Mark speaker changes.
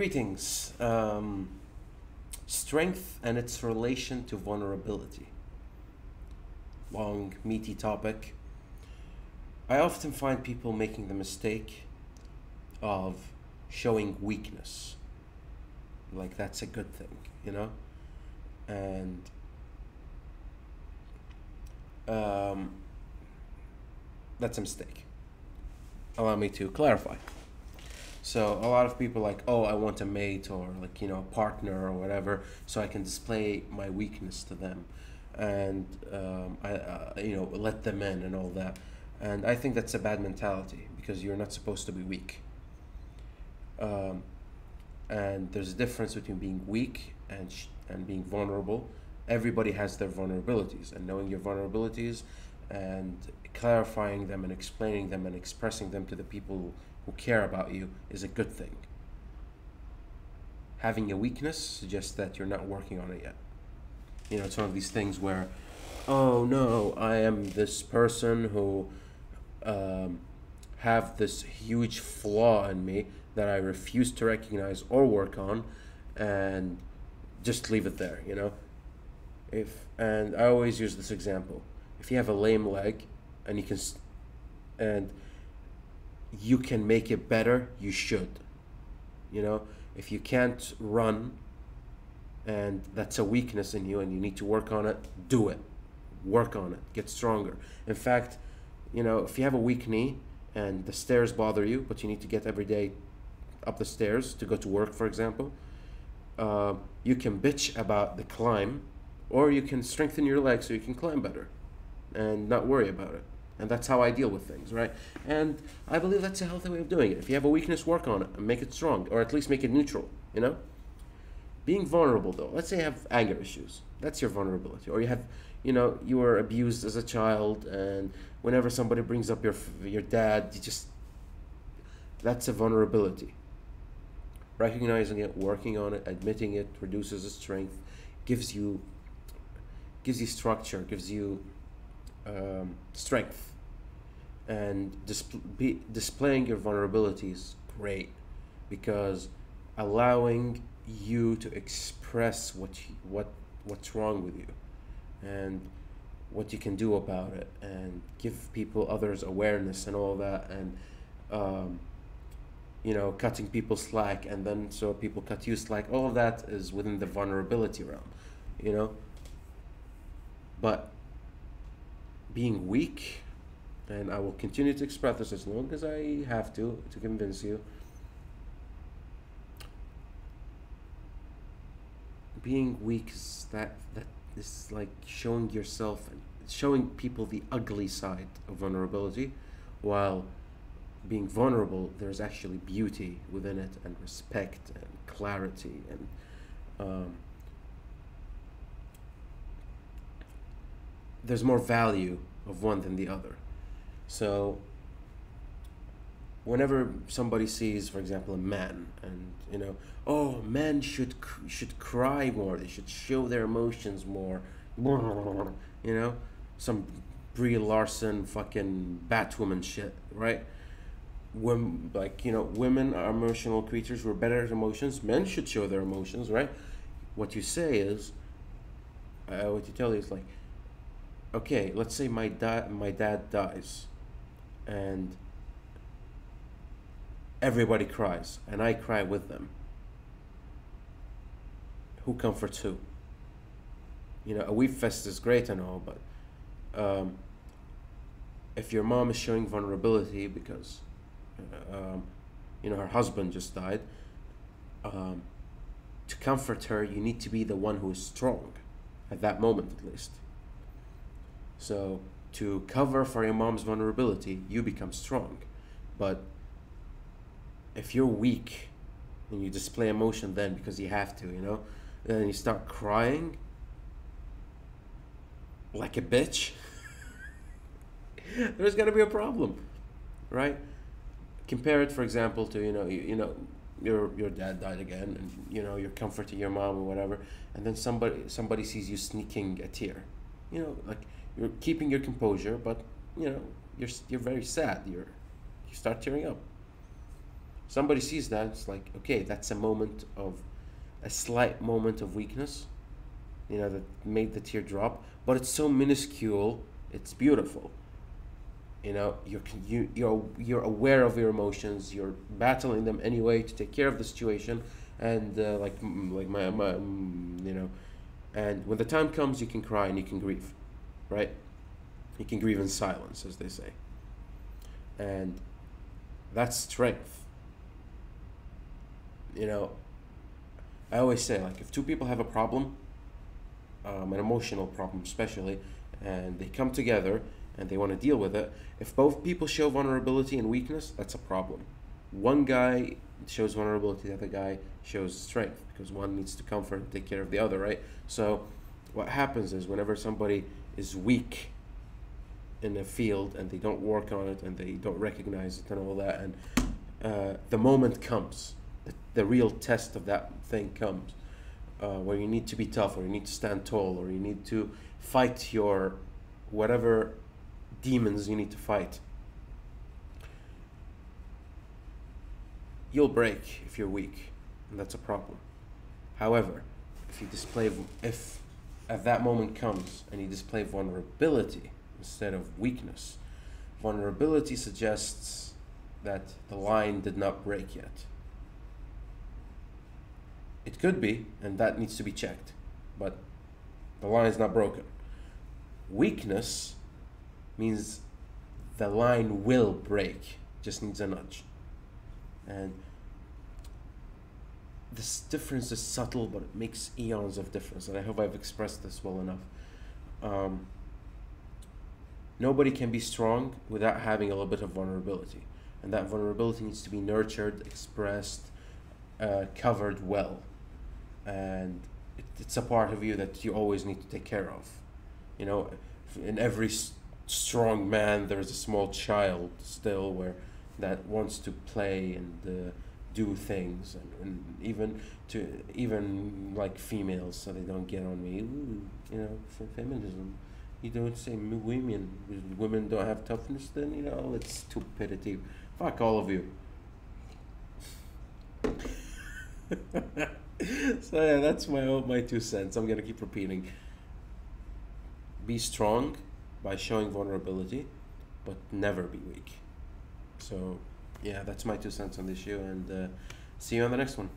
Speaker 1: Greetings. Strength and its relation to vulnerability. Long, meaty topic. I often find people making the mistake of showing weakness. Like that's a good thing, you know? And um, that's a mistake. Allow me to clarify. So a lot of people like, oh, I want a mate or like, a partner or whatever, so I can display my weakness to them, and let them in and all that. And I think that's a bad mentality because you're not supposed to be weak. And there's a difference between being weak and being vulnerable. Everybody has their vulnerabilities, and knowing your vulnerabilities and clarifying them and explaining them and expressing them to the people who care about you is a good thing. Having a weakness suggests that you're not working on it yet. It's one of these things where, oh no, I am this person who have this huge flaw in me that I refuse to recognize or work on, and just leave it there, And I always use this example. If you have a lame leg and you can make it better, you should. If you can't run and that's a weakness in you and you need to work on it, do it. Work on it. Get stronger. In fact, if you have a weak knee and the stairs bother you, but you need to get every day up the stairs to go to work, for example, you can bitch about the climb, or you can strengthen your legs so you can climb better and not worry about it. And that's how I deal with things, right? And I believe that's a healthy way of doing it. If you have a weakness, work on it and make it strong, or at least make it neutral, Being vulnerable, though, let's say you have anger issues. That's your vulnerability. Or you have, you were abused as a child, and whenever somebody brings up your dad, that's a vulnerability. Recognizing it, working on it, admitting it, reduces the strength, gives you structure, gives you strength. And displaying your vulnerability is great, because allowing you to express what's wrong with you and what you can do about it, and give others awareness and all that, and cutting people slack, and then so people cut you slack, all of that is within the vulnerability realm, but being weak, and I will continue to express this as long as I have to convince you, being weak is that is like showing yourself and showing people the ugly side of vulnerability, while being vulnerable, there's actually beauty within it, and respect and clarity, and there's more value of one than the other. So whenever somebody sees, for example, a man, and oh, men should cry more, they should show their emotions more, some Brie Larson fucking Batwoman shit, right? Women are emotional creatures, we're better at emotions, men should show their emotions, right? What you say is, what you tell you is like, okay, let's say my dad dies, and everybody cries, and I cry with them. Who comforts who? A weep fest is great and all, but if your mom is showing vulnerability because her husband just died, to comfort her, you need to be the one who is strong at that moment, at least. So to cover for your mom's vulnerability, you become strong. But if you're weak and you display emotion then because you have to, then you start crying like a bitch, there's gonna be a problem, right? Compare it, for example, to your dad died again, and you're comforting your mom or whatever, and then somebody sees you sneaking a tear, like you're keeping your composure, but you're very sad. You start tearing up. Somebody sees that, it's like, okay, that's a slight moment of weakness, that made the tear drop, but it's so minuscule, it's beautiful. You're aware of your emotions, you're battling them anyway to take care of the situation, and like my and when the time comes, you can cry and you can grieve, right? You can grieve in silence, as they say, and that's strength. I always say, like, if two people have a problem, an emotional problem especially, and they come together and they want to deal with it, if both people show vulnerability and weakness, that's a problem. One guy shows vulnerability, the other guy shows strength, because one needs to comfort and take care of the other, right? So what happens is, whenever somebody is weak in a field and they don't work on it and they don't recognize it and all that, and the moment comes, the real test of that thing comes, where you need to be tough, or you need to stand tall, or you need to fight your whatever demons you need to fight. You'll break if you're weak, and that's a problem. However, if at that moment comes and you display vulnerability instead of weakness, vulnerability suggests that the line did not break yet. It could be, and that needs to be checked, but the line is not broken. Weakness means the line will break, just needs a nudge. And this difference is subtle, but it makes eons of difference, and I hope I've expressed this well enough. Nobody can be strong without having a little bit of vulnerability, and that vulnerability needs to be nurtured, expressed, covered well, and it's a part of you that you always need to take care of. In every strong man, there's a small child still that wants to play and do things, and even like females, so they don't get on me. Ooh, feminism. You don't say women don't have toughness. Then it's stupidity. Fuck all of you. So yeah, that's my 2 cents. I'm gonna keep repeating. Be strong by showing vulnerability, but never be weak. So yeah, that's my 2 cents on the issue, and see you on the next one.